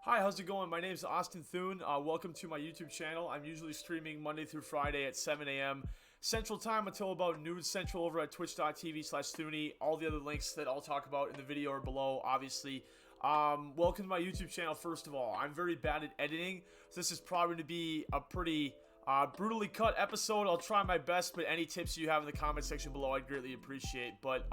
Hi, how's it going? My name is Austin Thune. Welcome to my YouTube channel. I'm usually streaming Monday through Friday at 7 a.m. Central Time until about noon Central over at twitch.tv/Thune. All the other links that I'll talk about in the video are below, obviously. Welcome to my YouTube channel, first of all. I'm very bad at editing, so this is probably going to be a pretty brutally cut episode. I'll try my best, but any tips you have in the comment section below, I'd greatly appreciate. But,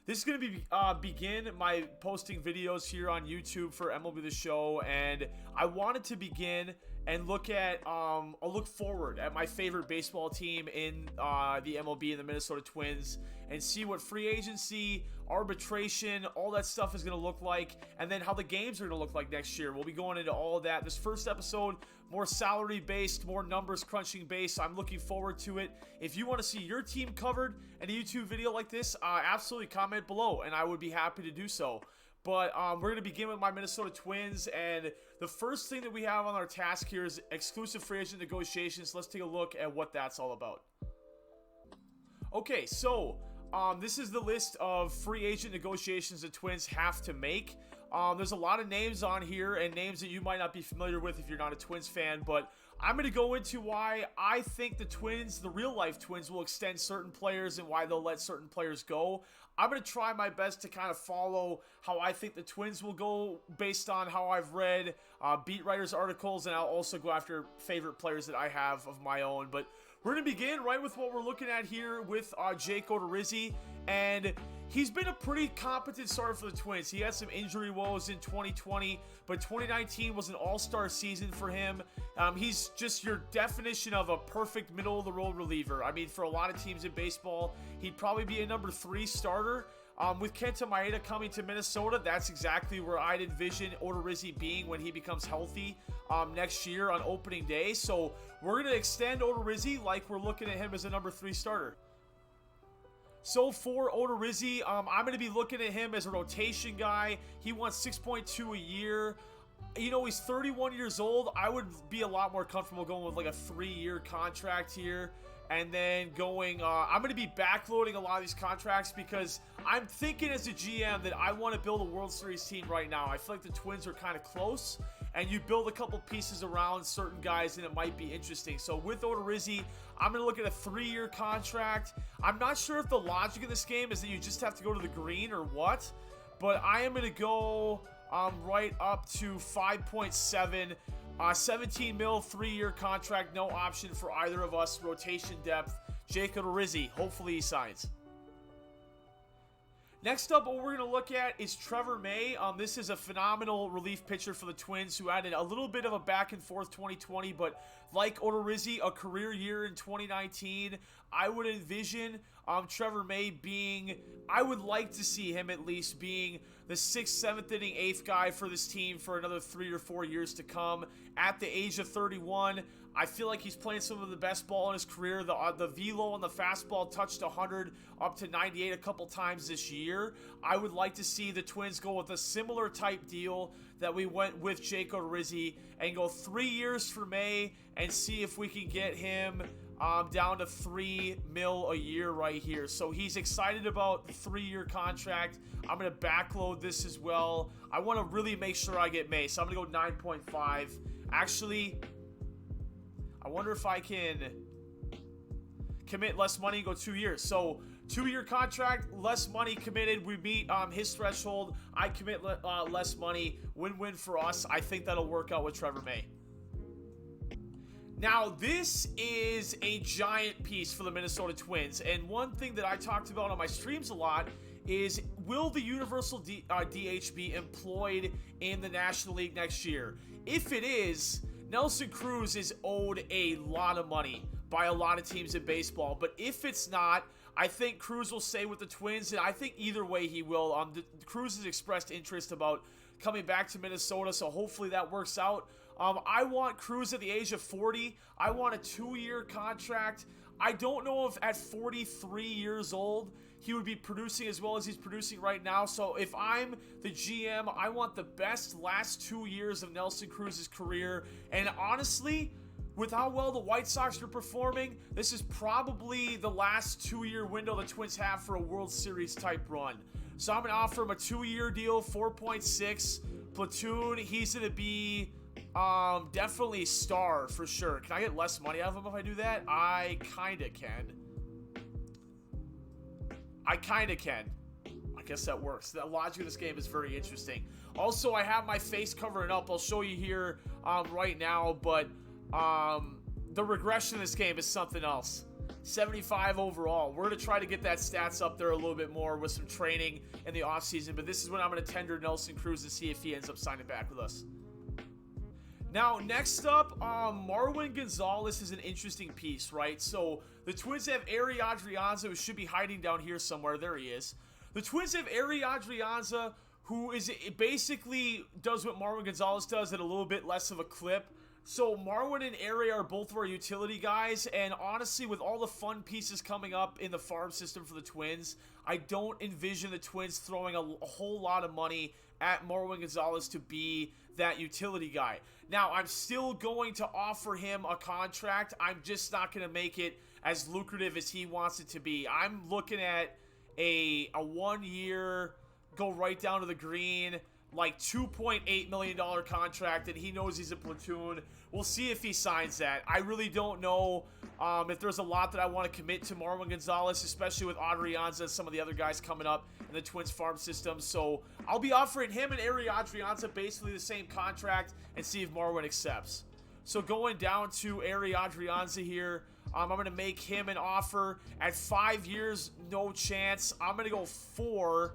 this is going to be begin my posting videos here on YouTube for MLB The Show, and I wanted to begin and look at a look forward at my favorite baseball team in the MLB and the Minnesota Twins, and see what free agency, arbitration, all that stuff is going to look like, and then how the games are going to look like next year. We'll be going into all of that. This first episode, more salary based, more numbers crunching based. I'm looking forward to it. If you want to see your team covered in a YouTube video like this, absolutely comment below, and I would be happy to do so. But we're going to begin with my Minnesota Twins, and the first thing that we have on our task here is exclusive free agent negotiations. Let's take a look at what that's all about. Okay, so this is the list of free agent negotiations the Twins have to make. There's a lot of names on here, and names that you might not be familiar with if you're not a Twins fan, but I'm going to go into why I think the Twins, the real-life Twins, will extend certain players and why they'll let certain players go. I'm going to try my best to kind of follow how I think the Twins will go based on how I've read beat writers' articles, and I'll also go after favorite players that I have of my own. But we're going to begin right with what we're looking at here with Jake Odorizzi, and he's been a pretty competent starter for the Twins. He had some injury woes in 2020, but 2019 was an all-star season for him. He's just your definition of a perfect middle-of-the-road reliever. I mean, for a lot of teams in baseball, he'd probably be a number 3 starter. With Kenta Maeda coming to Minnesota, that's exactly where I'd envision Odorizzi being when he becomes healthy next year on opening day. So we're going to extend Odorizzi like we're looking at him as a number 3 starter. So for Odorizzi, I'm going to be looking at him as a rotation guy. He wants $6.2 a year. You know, he's 31 years old. I would be a lot more comfortable going with like a 3-year contract here. And then going, I'm going to be backloading a lot of these contracts because I'm thinking as a GM that I want to build a World Series team right now. I feel like the Twins are kind of close, and you build a couple pieces around certain guys, and it might be interesting. So with Odorizzi, I'm going to look at a 3-year contract. I'm not sure if the logic of this game is that you just have to go to the green or what, but I am going to go right up to 5.7. 17 mil, 3-year contract, no option for either of us. Rotation depth, Jake Odorizzi. Hopefully he signs. Next up, what we're going to look at is Trevor May. This is a phenomenal relief pitcher for the Twins who had a little bit of a back-and-forth 2020, but like Odorizzi, a career year in 2019. I would envision Trevor May being, I would like to see him at least being the 6th, 7th inning, 8th guy for this team for another 3 or 4 years to come. At the age of 31, I feel like he's playing some of the best ball in his career. The velo on the fastball touched 100 up to 98 a couple times this year. I would like to see the Twins go with a similar type deal that we went with Jake Odorizzi and go 3 years for May and see if we can get him down to 3 mil a year right here. So he's excited about the 3-year contract. I'm going to backload this as well. I want to really make sure I get May, so I'm going to go 9.5. Actually, I wonder if I can commit less money and go 2 years. So 2-year contract, less money committed. We meet his threshold. I commit less money. Win-win for us. I think that'll work out with Trevor May. Now, this is a giant piece for the Minnesota Twins, and one thing that I talked about on my streams a lot is, will the universal DH be employed in the National League next year? If it is, Nelson Cruz is owed a lot of money by a lot of teams in baseball, but if it's not, I think Cruz will stay with the Twins, and I think either way he will. Cruz has expressed interest about coming back to Minnesota, so hopefully that works out. I want Cruz at the age of 40. I want a 2-year contract. I don't know if at 43 years old he would be producing as well as he's producing right now. So if I'm the GM, I want the best last 2 years of Nelson Cruz's career. And honestly, with how well the White Sox are performing, this is probably the last 2-year window the Twins have for a World Series type run. So I'm going to offer him a 2-year deal, 4.6. Platoon, he's going to be definitely star for sure. Can I get less money out of him if I do that? I kind of can. I guess that works. The logic of this game is very interesting. Also, I have my face covering up. I'll show you here right now, but the regression in this game is something else. 75 overall. We're going to try to get that stats up there a little bit more with some training in the offseason, but this is when I'm going to tender Nelson Cruz and see if he ends up signing back with us. Now, next up, Marwyn Gonzalez is an interesting piece, right? So, the Twins have Ari Adrianza, who should be hiding down here somewhere. There he is. The Twins have Ari Adrianza, who basically does what Marwyn Gonzalez does at a little bit less of a clip. So Marwyn and Ari are both of our utility guys, and honestly, with all the fun pieces coming up in the farm system for the Twins, I don't envision the Twins throwing a whole lot of money at Marwyn Gonzalez to be that utility guy. Now, I'm still going to offer him a contract. I'm just not going to make it as lucrative as he wants it to be. I'm looking at a 1 year, go right down to the green, like $2.8 million contract, and he knows he's a platoon. We'll see if he signs that. I really don't know if there's a lot that I want to commit to Marwyn Gonzalez, especially with Adrianza and some of the other guys coming up in the Twins farm system. So I'll be offering him and Ari Adrianza basically the same contract and see if Marwyn accepts. So going down to Ari Adrianza here, I'm going to make him an offer at 5 years, no chance. I'm going to go 4.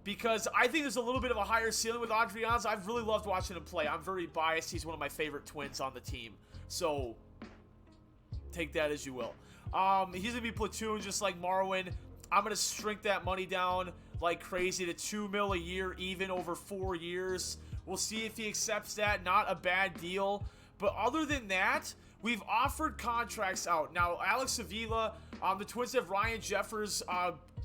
Because I think there's a little bit of a higher ceiling with Adrianza. I've really loved watching him play. I'm very biased. He's one of my favorite Twins on the team. So, take that as you will. He's going to be platoon just like Marwyn. I'm going to shrink that money down like crazy to $2 million a year, even over 4 years. We'll see if he accepts that. Not a bad deal. But other than that, we've offered contracts out. Now, Alex Avila, the Twins have Ryan Jeffers,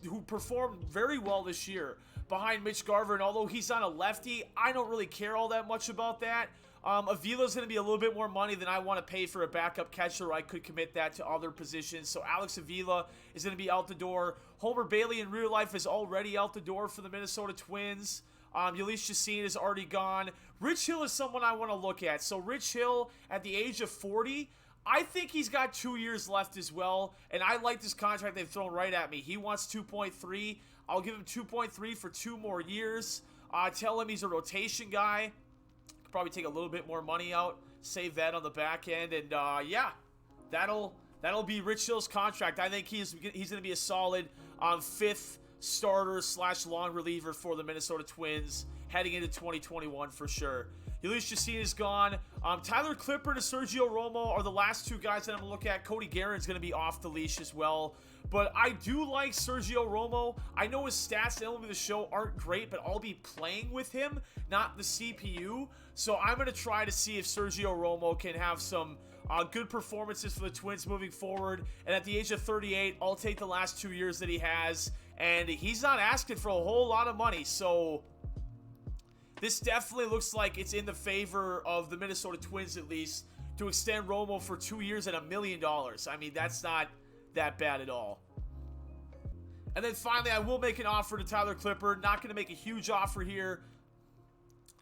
who performed very well this year behind Mitch Garver, and although he's not a lefty, I don't really care all that much about that. Avila's going to be a little bit more money than I want to pay for a backup catcher. I could commit that to other positions. So Alex Avila is going to be out the door. Homer Bailey in real life is already out the door for the Minnesota Twins. Ulysses Chacin is already gone. Rich Hill is someone I want to look at. So Rich Hill, at the age of 40, I think he's got 2 years left as well, and I like this contract they've thrown right at me. He wants 2.3. I'll give him 2.3 for 2 more years. Tell him he's a rotation guy. Could probably take a little bit more money out, save that on the back end, and yeah, that'll be Rich Hill's contract. I think he's going to be a solid 5th starter / long reliever for the Minnesota Twins heading into 2021 for sure. Ulysses Chacin is gone. Tyler Clippard and Sergio Romo are the last 2 guys that I'm going to look at. Cody Guerin's going to be off the leash as well. But I do like Sergio Romo. I know his stats in MLB The Show aren't great, but I'll be playing with him, not the CPU. So I'm going to try to see if Sergio Romo can have some good performances for the Twins moving forward. And at the age of 38, I'll take the last 2 years that he has. And he's not asking for a whole lot of money, so this definitely looks like it's in the favor of the Minnesota Twins, at least, to extend Romo for 2 years at $1 million. I mean, that's not that bad at all. And then finally, I will make an offer to Tyler Clippard. Not going to make a huge offer here.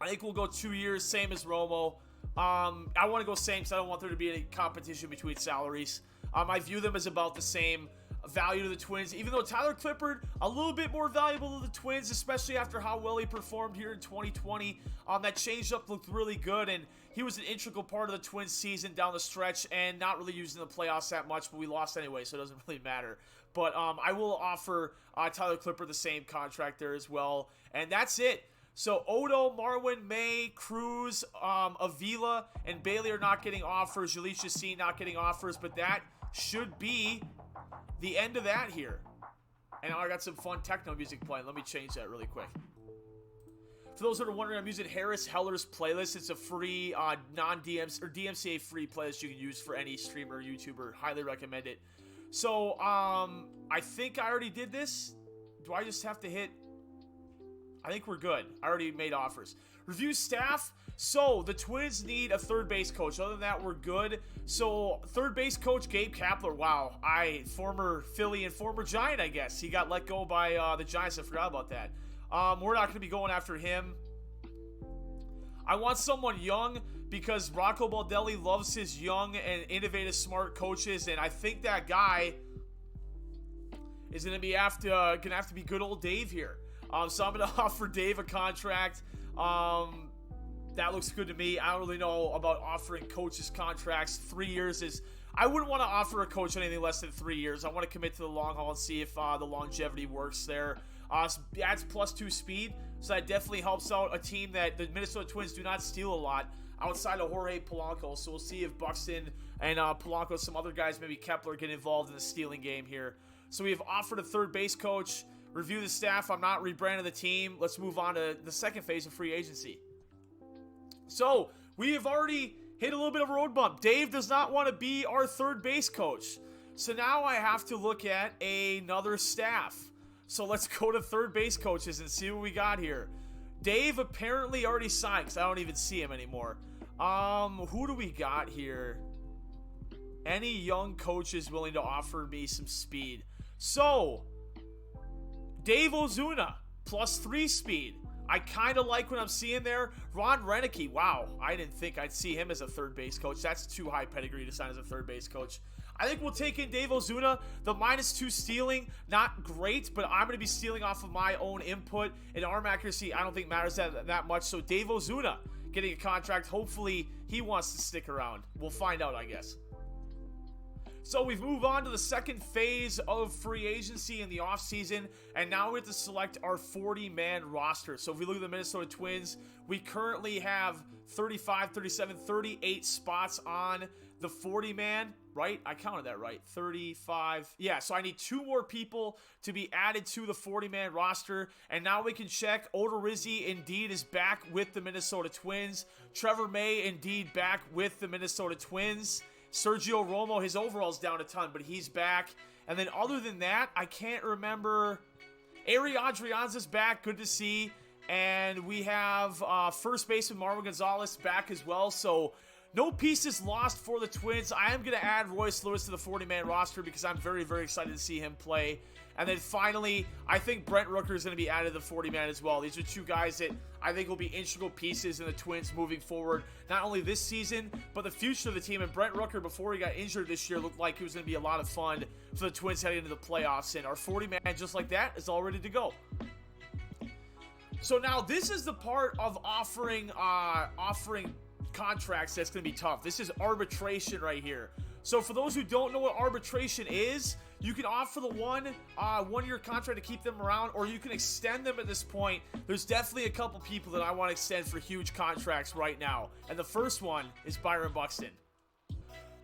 I think we'll go 2 years, same as Romo. I want to go same because I don't want there to be any competition between salaries. I view them as about the same value to the Twins, even though Tyler Clippard a little bit more valuable to the Twins, especially after how well he performed here in 2020. That changeup looked really good, and he was an integral part of the Twins season down the stretch, and not really used in the playoffs that much, but we lost anyway, so it doesn't really matter. But I will offer Tyler Clippard the same contract there as well, and that's it. So Odo, Marwyn, May, Cruz, Avila, and Bailey are not getting offers. Ulysses Chacin not getting offers, but that should be the end of that here. And now I got some fun techno music playing. Let me change that really quick. For those that are wondering, I'm using Harris Heller's playlist. It's a free non-DMC or DMCA free playlist you can use for any streamer or YouTuber. Highly recommend it. So I think I already did this. Do I just have to hit? I think we're good. I already made offers. Review staff. So, the Twins need a third base coach. Other than that, we're good. So, third base coach, Gabe Kapler. Wow. Former Philly and former Giant, I guess. He got let go by the Giants. I forgot about that. We're not going to be going after him. I want someone young because Rocco Baldelli loves his young and innovative, smart coaches, and I think that guy is gonna have to be good old Dave here. So I'm gonna offer Dave a contract. That looks good to me. I don't really know about offering coaches contracts. 3 years is. I wouldn't want to offer a coach anything less than 3 years. I want to commit to the long haul and see if the longevity works there. Adds +2 speed, so that definitely helps out a team that the Minnesota Twins do not steal a lot outside of Jorge Polanco. So we'll see if Buxton and Polanco, some other guys, maybe Kepler, get involved in the stealing game here. So we have offered a third base coach. Review the staff. I'm not rebranding the team. Let's move on to the second phase of free agency. So we have already hit a little bit of a road bump. Dave does not want to be our third base coach. So now I have to look at another staff. So let's go to third base coaches and see what we got here. Dave apparently already signed because I don't even see him anymore. Who do we got here? Any young coaches willing to offer me some speed? So, Dave Ozuna, +3 speed. I kind of like what I'm seeing there. Ron Renicky, wow. I didn't think I'd see him as a third base coach. That's too high pedigree to sign as a third base coach. I think we'll take in Dave Ozuna. The -2 stealing, not great, but I'm going to be stealing off of my own input. And arm accuracy, I don't think matters that much. So Dave Ozuna getting a contract. Hopefully he wants to stick around. We'll find out, I guess. So we've moved on to the second phase of free agency in the offseason, and now we have to select our 40-man roster. So if we look at the Minnesota Twins, we currently have 35, 37, 38 spots on the 40-man, right? I counted that right. 35. Yeah, so I need 2 more people to be added to the 40-man roster, and now we can check. Odorizzi indeed is back with the Minnesota Twins. Trevor May indeed back with the Minnesota Twins. Sergio Romo, his overall's down a ton, but he's back. And then other than that, I can't remember. Ari Adrianza's back, good to see. And we have first baseman Marwyn Gonzalez back as well. So no pieces lost for the Twins. I am going to add Royce Lewis to the 40-man roster because I'm very, very excited to see him play. And then finally, I think Brent Rooker is going to be added to the 40-man as well. These are 2 guys that I think will be integral pieces in the Twins moving forward, not only this season, but the future of the team. And Brent Rooker, before he got injured this year, looked like he was going to be a lot of fun for the Twins heading into the playoffs. And our 40-man, just like that, is all ready to go. So now this is the part of offering contracts that's going to be tough. This is arbitration right here. So for those who don't know what arbitration is, you can offer the one-year contract to keep them around, or you can extend them at this point. There's definitely a couple people that I want to extend for huge contracts right now. And the first one is Byron Buxton.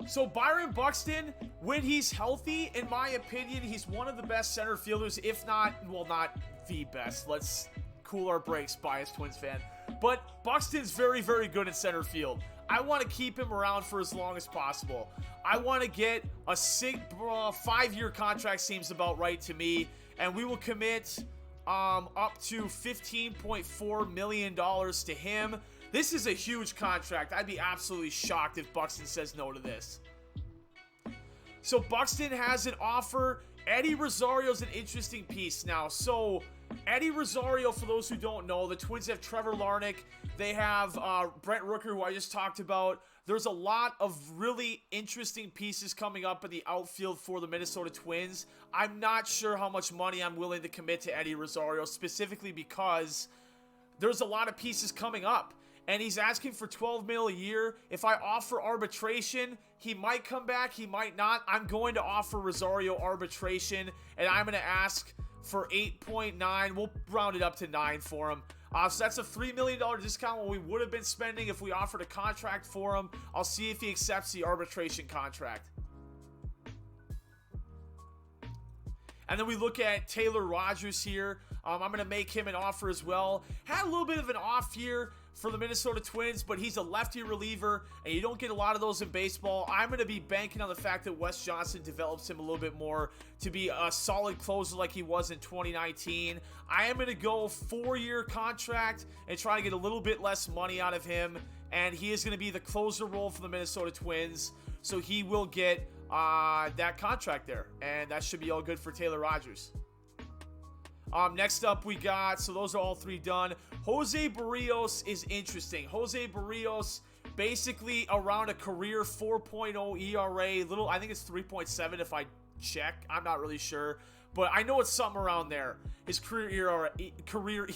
So Byron Buxton, when he's healthy, in my opinion, he's one of the best center fielders, if not, well, not the best. Let's cool our brakes, biased Twins fan. But Buxton's very, very good in center field. I want to keep him around for as long as possible. I want to get a 5-year contract, seems about right to me. And we will commit up to $15.4 million to him. This is a huge contract. I'd be absolutely shocked if Buxton says no to this. So Buxton has an offer. Eddie Rosario's an interesting piece now. So Eddie Rosario, for those who don't know, the Twins have Trevor Larnach. They have Brent Rooker, who I just talked about. There's a lot of really interesting pieces coming up in the outfield for the Minnesota Twins. I'm not sure how much money I'm willing to commit to Eddie Rosario, specifically because there's a lot of pieces coming up. And he's asking for $12 million a year. If I offer arbitration, he might come back, he might not. I'm going to offer Rosario arbitration, and I'm going to ask for 8.9. We'll round it up to 9 for him. So that's a $3 million discount what we would have been spending if we offered a contract for him. I'll see if he accepts the arbitration contract. And then we look at Taylor Rogers here. I'm going to make him an offer as well. Had a little bit of an off year for the Minnesota Twins, but he's a lefty reliever, and you don't get a lot of those in baseball. I'm going to be banking on the fact that Wes Johnson develops him a little bit more to be a solid closer like he was in 2019. I am going to go 4-year contract and try to get a little bit less money out of him, and he is going to be the closer role for the Minnesota Twins, so he will get that contract there, and that should be all good for Taylor Rogers. Next up we got, so those are all 3 done. Jose Barrios is interesting. Jose Barrios, basically around a career 4.0 ERA, little, I think it's 3.7 if I check. I'm not really sure, but I know it's something around there. His career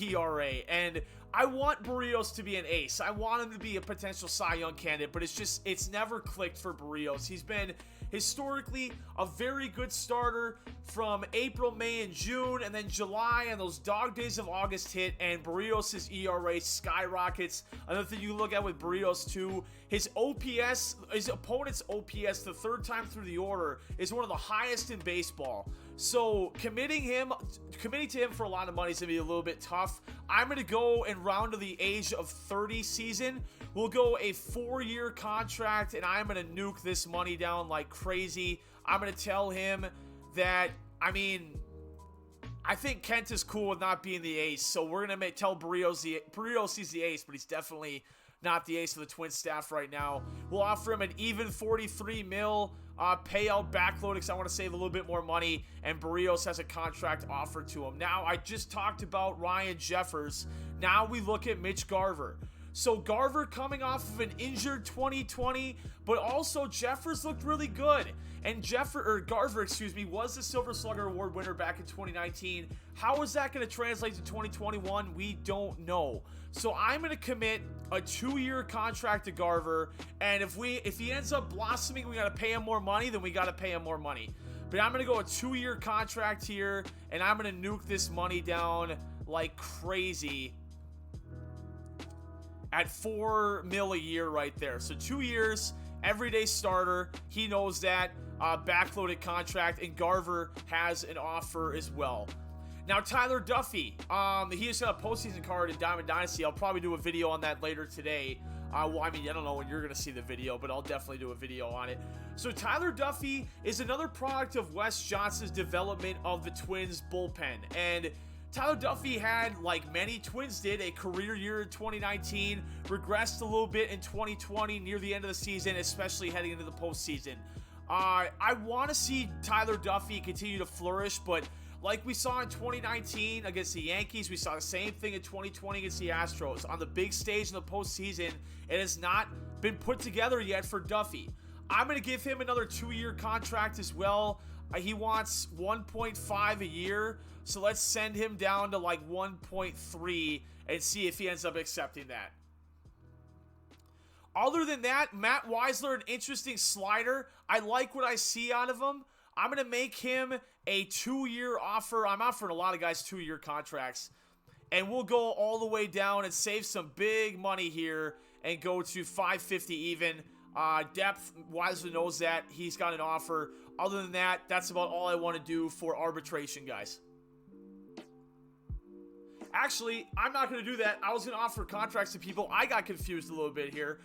ERA, and I want Barrios to be an ace. I want him to be a potential Cy Young candidate, but it's never clicked for Barrios. He's been historically a very good starter from April, May, and June, and then July and those dog days of August hit, and Barrios' ERA skyrockets. Another thing you look at with Barrios too, his OPS, his opponent's OPS the 3rd time through the order is one of the highest in baseball. So committing to him for a lot of money is going to be a little bit tough. I'm going to go and round to the age of 30 season. We'll go a 4-year contract, and I'm going to nuke this money down like crazy. I'm going to tell him that, I mean, I think Kent is cool with not being the ace, so we're going to tell Barrios he's the ace, but he's definitely not the ace of the Twins staff right now. We'll offer him an even $43 million payout backloaded because I want to save a little bit more money, and Barrios has a contract offered to him. Now, I just talked about Ryan Jeffers. Now we look at Mitch Garver. So Garver coming off of an injured 2020, but also Jeffers looked really good. And Garver, was the Silver Slugger Award winner back in 2019. How is that going to translate to 2021? We don't know. So I'm going to commit a 2-year contract to Garver, and if he ends up blossoming, we got to pay him more money, then we got to pay him more money. But I'm going to go a 2-year contract here, and I'm going to nuke this money down like crazy at $4 million a year right there. So 2 years, everyday starter. He knows that. Backloaded contract, and Garver has an offer as well. Now, Tyler Duffy, he just got a postseason card in Diamond Dynasty. I'll probably do a video on that later today. Well, I mean, I don't know when you're going to see the video, but I'll definitely do a video on it. So Tyler Duffy is another product of Wes Johnson's development of the Twins bullpen. And Tyler Duffy had, like many Twins did, a career year in 2019, regressed a little bit in 2020 near the end of the season, especially heading into the postseason. I want to see Tyler Duffy continue to flourish, but like we saw in 2019 against the Yankees, we saw the same thing in 2020 against the Astros. On the big stage in the postseason, it has not been put together yet for Duffy. I'm going to give him another 2-year contract as well. He wants 1.5 a year, so let's send him down to like 1.3 and see if he ends up accepting that. Other than that, Matt Weisler, an interesting slider. I like what I see out of him. I'm going to make him a 2-year offer. I'm offering a lot of guys 2-year contracts. And we'll go all the way down and save some big money here and go to 550 even. Depth, Weisler knows that. He's got an offer. Other than that, that's about all I want to do for arbitration, guys. Actually, I'm not going to do that. I was going to offer contracts to people. I got confused a little bit here.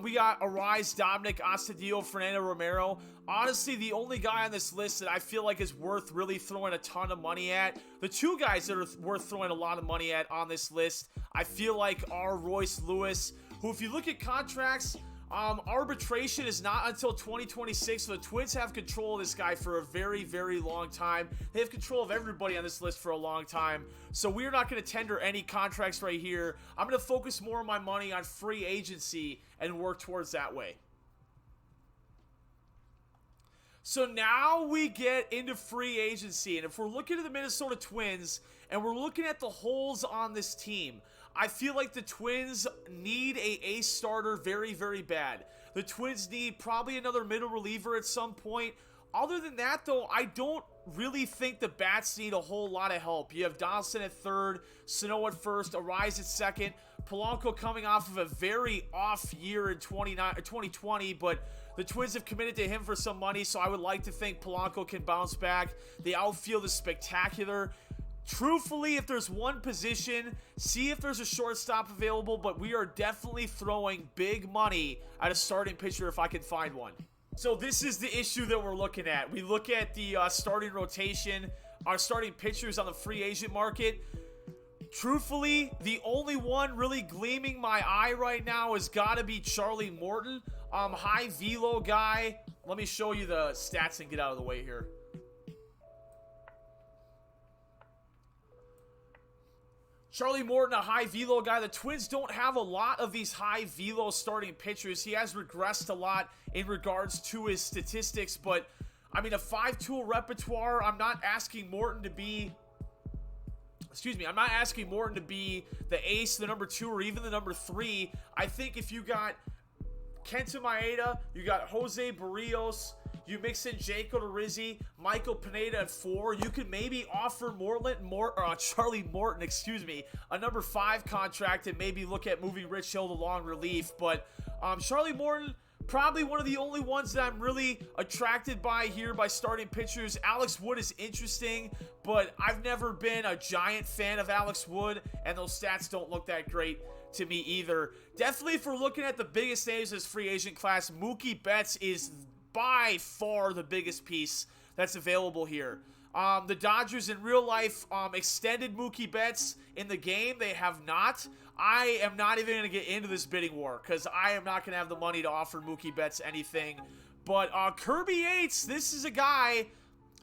We got Arise, Dominic, Astudillo, Fernando Romero. Honestly, the only guy on this list that I feel like is worth really throwing a ton of money at, the 2 guys that are worth throwing a lot of money at on this list, I feel like are Royce Lewis, who, if you look at contracts, arbitration is not until 2026, so the Twins have control of this guy for a very, very long time. They have control of everybody on this list for a long time, so we're not going to tender any contracts right here. I'm going to focus more of my money on free agency and work towards that way. So now we get into free agency, and if we're looking at the Minnesota Twins and we're looking at the holes on this team, I feel like the Twins need a ace starter very, very bad. The Twins need probably another middle reliever at some point. Other than that, though, I don't really think the Bats need a whole lot of help. You have Donaldson at third, Sano at first, Arise at second, Polanco coming off of a very off year in 2020, but the Twins have committed to him for some money, so I would like to think Polanco can bounce back. The outfield is spectacular. Truthfully, if there's one position, see if there's a shortstop available, but we are definitely throwing big money at a starting pitcher if I can find one. So this is the issue that we're looking at. We look at the starting rotation, our starting pitchers on the free agent market. Truthfully, the only one really gleaming my eye right now has got to be Charlie Morton. High velo guy. Let me show you the stats and get out of the way here. Charlie Morton, a high velo guy. The Twins don't have a lot of these high velo starting pitchers. He has regressed a lot in regards to his statistics, but I mean, a 5-tool repertoire. I'm not asking Morton to be, I'm not asking Morton to be the ace, the number 2, or even the number 3. I think if you got Kenta Maeda, you got Jose Barrios, you mix in Jake Odorizzi, Michael Pineda at 4. You could maybe offer Charlie Morton, a number 5 contract and maybe look at moving Rich Hill to long relief. But Charlie Morton, probably one of the only ones that I'm really attracted by here by starting pitchers. Alex Wood is interesting, but I've never been a giant fan of Alex Wood, and those stats don't look that great to me either. Definitely, if we're looking at the biggest names in this free agent class, Mookie Betts is by far the biggest piece that's available here. The Dodgers in real life extended Mookie Betts. In the game, they have not. I am not even going to get into this bidding war because I am not going to have the money to offer Mookie Betts anything. But Kirby Yates, this is a guy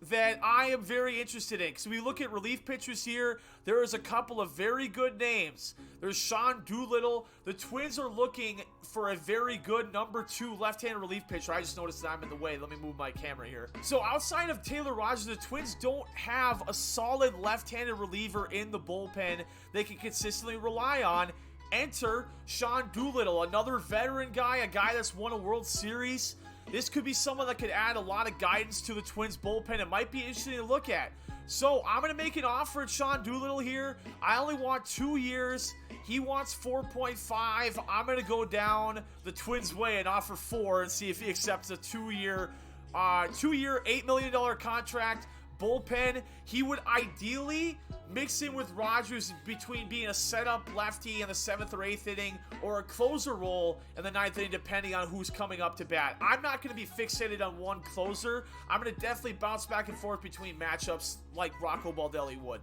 that I am very interested in. Because we look at relief pitchers here, there is a couple of very good names. There's Sean Doolittle. The Twins are looking for a very good number 2 left-handed relief pitcher. I just noticed that I'm in the way. Let me move my camera here. So outside of Taylor Rogers, the Twins don't have a solid left-handed reliever in the bullpen they can consistently rely on. Enter Sean Doolittle, another veteran guy, a guy that's won a World Series. This could be someone that could add a lot of guidance to the Twins bullpen. It might be interesting to look at. So I'm going to make an offer at Sean Doolittle here. I only want 2 years. He wants 4.5. I'm going to go down the Twins' way and offer 4 and see if he accepts a 2-year, $8 million contract. Bullpen, he would ideally mix in with Rogers between being a setup lefty in the 7th or 8th inning or a closer role in the 9th inning, depending on who's coming up to bat. I'm not going to be fixated on one closer. I'm going to definitely bounce back and forth between matchups like Rocco Baldelli would.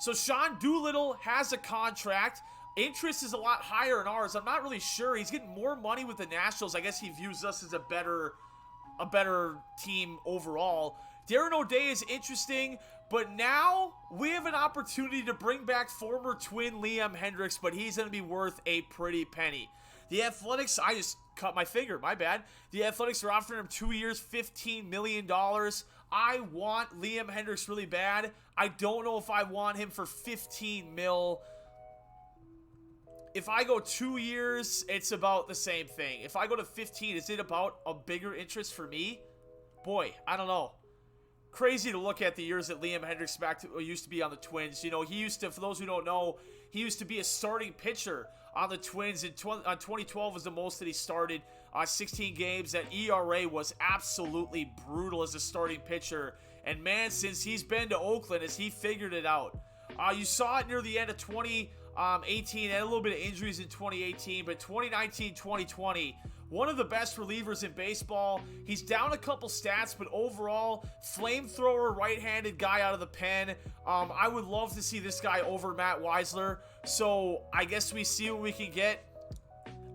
So Sean Doolittle has a contract. Interest is a lot higher in ours. I'm not really sure. He's getting more money with the Nationals. I guess he views us as a better team overall. Darren O'Day is interesting, but now we have an opportunity to bring back former Twin Liam Hendriks, but he's going to be worth a pretty penny. The Athletics, I just cut my finger, my bad. The Athletics are offering him 2 years, $15 million. I want Liam Hendriks really bad. I don't know if I want him for 15 mil. If I go 2 years, it's about the same thing. If I go to 15, is it about a bigger interest for me? Boy, I don't know. Crazy to look at the years that Liam Hendriks used to be on the Twins. You know, he used to, for those who don't know, he used to be a starting pitcher on the Twins. In 2012 was the most that he started, 16 games. That ERA was absolutely brutal as a starting pitcher. And man, since he's been to Oakland, as he figured it out. You saw it near the end of 2018, and a little bit of injuries in 2018, but 2019, 2020, one of the best relievers in baseball. He's down a couple stats, but overall, flamethrower, right-handed guy out of the pen. I would love to see this guy over Matt Weisler, so I guess we see what we can get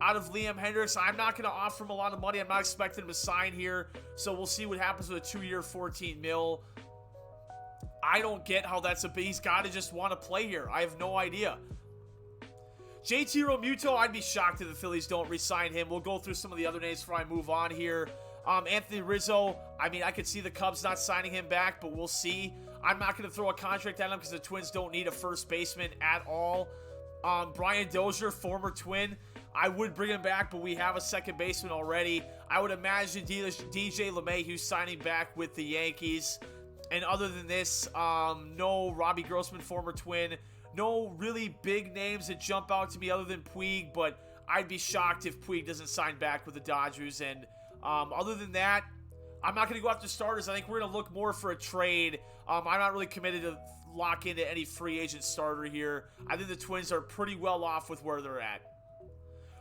out of Liam Hendriks. I'm not going to offer him a lot of money. I'm not expecting him to sign here, so we'll see what happens with a 2-year, $14 million. I don't get how that's he's got to just want to play here. I have no idea. JT Realmuto, I'd be shocked if the Phillies don't re-sign him. We'll go through some of the other names before I move on here. Anthony Rizzo, I mean, I could see the Cubs not signing him back, but we'll see. I'm not going to throw a contract at him because the Twins don't need a first baseman at all. Brian Dozier, former Twin, I would bring him back, but we have a second baseman already. I would imagine DJ LeMahieu's signing back with the Yankees. And other than this, no Robbie Grossman, former Twin. No really big names that jump out to me other than Puig, but I'd be shocked if Puig doesn't sign back with the Dodgers. And other than that, I'm not going to go after starters. I think we're going to look more for a trade. I'm not really committed to lock into any free agent starter here. I think the Twins are pretty well off with where they're at.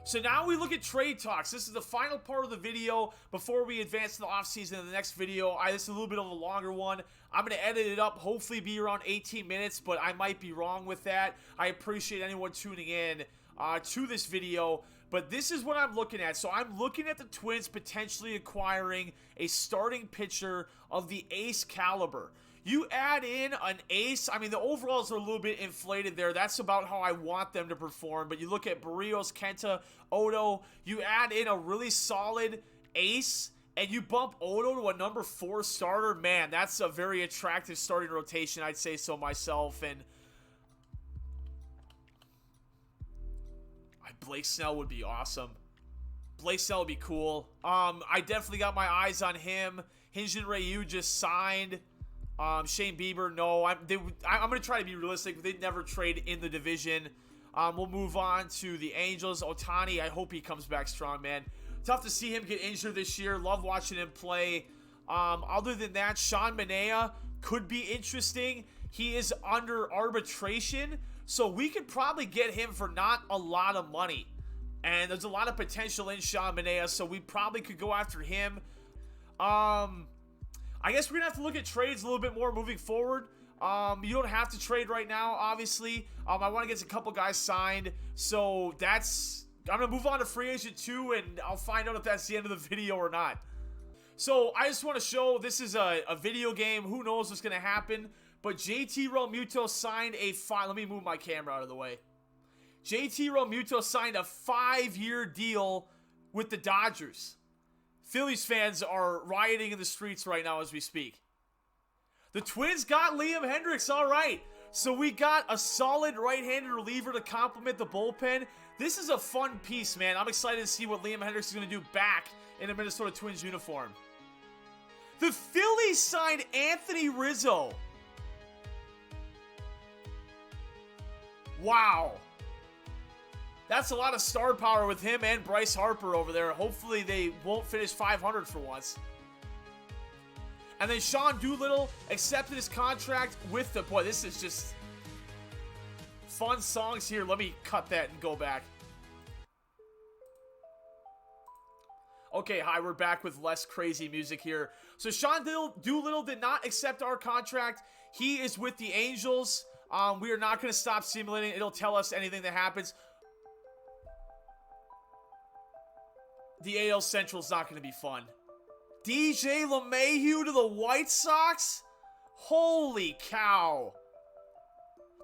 So now we look at trade talks. This is the final part of the video before we advance to the offseason in the next video. This is a little bit of a longer one. I'm going to edit it up, hopefully be around 18 minutes, but I might be wrong with that. I appreciate anyone tuning in to this video, but this is what I'm looking at. So I'm looking at the Twins potentially acquiring a starting pitcher of the ace caliber. You add in an ace. I mean, the overalls are a little bit inflated there. That's about how I want them to perform. But you look at Barrios, Kenta, Odo. You add in a really solid ace, and you bump Odo to a number 4 starter. Man, that's a very attractive starting rotation. I'd say so myself. And Blake Snell would be awesome. Blake Snell would be cool. I definitely got my eyes on him. Hyunjin Ryu just signed. Shane Bieber, no. I'm going to try to be realistic. They'd never trade in the division. We'll move on to the Angels. Ohtani, I hope he comes back strong, man. Tough to see him get injured this year. Love watching him play. Other than that, Sean Manaea could be interesting. He is under arbitration, so we could probably get him for not a lot of money. And there's a lot of potential in Sean Manaea, so we probably could go after him. I guess we're going to have to look at trades a little bit more moving forward. You don't have to trade right now, obviously. I want to get a couple guys signed. So that's... I'm going to move on to free agent 2, and I'll find out if that's the end of the video or not. So I just want to show this is a video game. Who knows what's going to happen. But JT Realmuto signed a... Let me move my camera out of the way. JT Realmuto signed a 5-year deal with the Dodgers. Phillies fans are rioting in the streets right now as we speak. The Twins got Liam Hendricks, all right. So we got a solid right-handed reliever to complement the bullpen. This is a fun piece, man. I'm excited to see what Liam Hendricks is going to do back in a Minnesota Twins uniform. The Phillies signed Anthony Rizzo. Wow. That's a lot of star power with him and Bryce Harper over there. Hopefully they won't finish 500 for once. And then Sean Doolittle accepted his contract with the... Boy, this is just fun songs here. Let me cut that and go back. Okay, hi, we're back with less crazy music here. So Sean Doolittle did not accept our contract. He is with the Angels. We are not going to stop simulating. It'll tell us anything that happens. The AL Central is not going to be fun. DJ LeMahieu to the White Sox? Holy cow.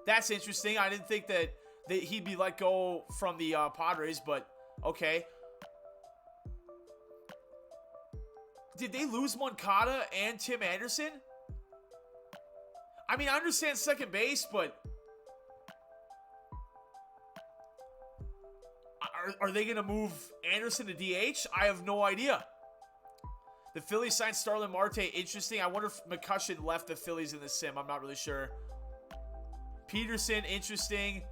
That's interesting. I didn't think that he'd be let go from the Padres, but okay. Did they lose Moncada and Tim Anderson? I mean, I understand second base, but... Are they going to move Anderson to DH? I have no idea. The Phillies signed Starlin Marte. Interesting. I wonder if McCutcheon left the Phillies in the sim. I'm not really sure. Peterson. Interesting.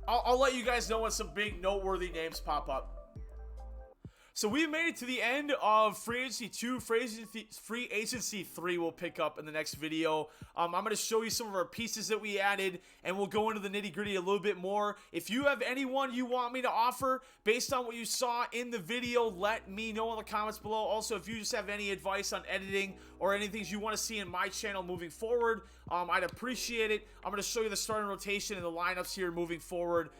I'll let you guys know when some big noteworthy names pop up. So we've made it to the end of Free Agency 2. Free Agency 3 will pick up in the next video. I'm going to show you some of our pieces that we added, and we'll go into the nitty-gritty a little bit more. If you have anyone you want me to offer based on what you saw in the video, let me know in the comments below. Also, if you just have any advice on editing or anything you want to see in my channel moving forward, I'd appreciate it. I'm going to show you the starting rotation and the lineups here moving forward.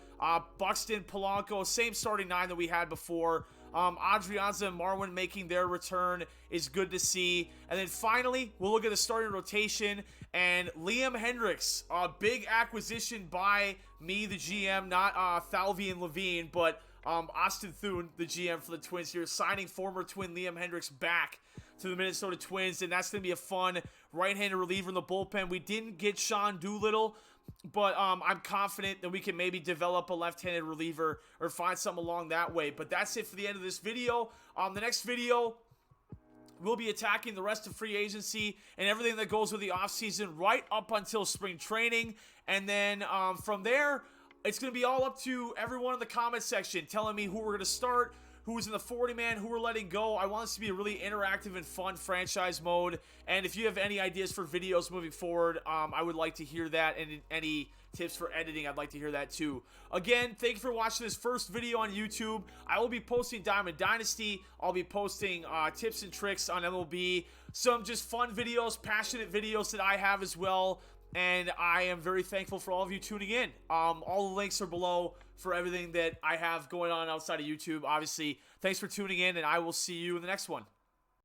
Buxton, Polanco, same starting 9 that we had before. Adrianza and Marwyn making their return is good to see. And then finally, we'll look at the starting rotation. And Liam Hendricks, a big acquisition by me, the GM, not Thalvi and Levine, but Austin Thune, the GM for the Twins here, signing former Twin Liam Hendricks back to the Minnesota Twins. And that's going to be a fun right-handed reliever in the bullpen. We didn't get Sean Doolittle, but I'm confident that we can maybe develop a left-handed reliever or find something along that way. But that's it for the end of this video. The next video, we'll be attacking the rest of free agency and everything that goes with the offseason right up until spring training. And then from there, it's going to be all up to everyone in the comment section telling me who we're going to start, who's in the 40-man, who we're letting go. I want this to be a really interactive and fun franchise mode. And if you have any ideas for videos moving forward, I would like to hear that. And any tips for editing, I'd like to hear that too. Again, thank you for watching this first video on YouTube. I will be posting Diamond Dynasty. I'll be posting tips and tricks on MLB. Some just fun videos, passionate videos that I have as well. And I am very thankful for all of you tuning in. All the links are below for everything that I have going on outside of YouTube. Obviously, thanks for tuning in, and I will see you in the next one.